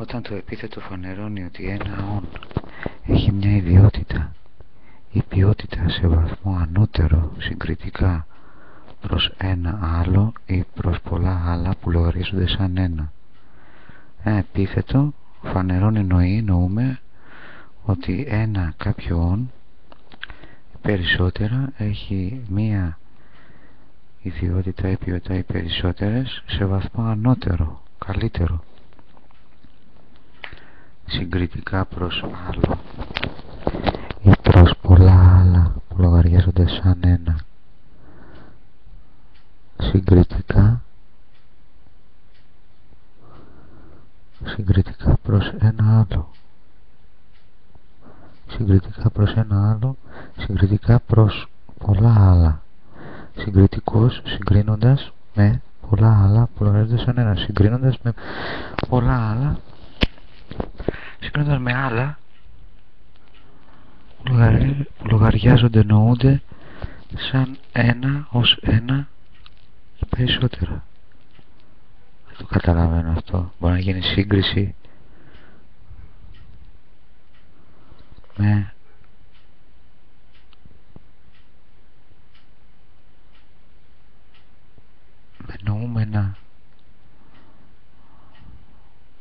Όταν το επίθετο φανερώνει ότι ένα όν έχει μια ιδιότητα ή ποιότητα σε βαθμό ανώτερο συγκριτικά προς ένα άλλο ή προς πολλά άλλα που λογαρίζονται σαν ένα. Ένα επίθετο φανερώνει εννοούμε ότι ένα κάποιο όν περισσότερα έχει μία ιδιότητα ή ποιότητα ή περισσότερες σε βαθμό ανώτερο, καλύτερο συγκριτικά προς άλλο ή προς πολλά άλλα που λογαριάζονται σαν ένα. Συγκριτικά προς ένα άλλο, συγκριτικά προς ένα άλλο, συγκριτικά προς πολλά άλλα, συγκριτικός συγκρίνοντας με πολλά άλλα που λογαριάζονται σαν ένα, συγκρίνοντας με πολλά άλλα, συγκρίνοντας με άλλα που λογαριάζονται, εννοούνται σαν ένα ως ένα ή περισσότερα. Δεν το καταλαβαίνω αυτό. Μπορεί να γίνει σύγκριση με νοούμενα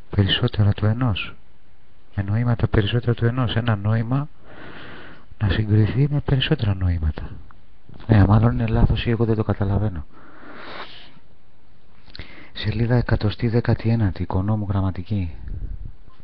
περισσότερα του ενός, με νοήματα περισσότερα του ενός. Ένα νόημα να συγκριθεί με περισσότερα νοήματα. Μάλλον είναι λάθος ή εγώ δεν το καταλαβαίνω. Σελίδα 119, οικονόμου γραμματική.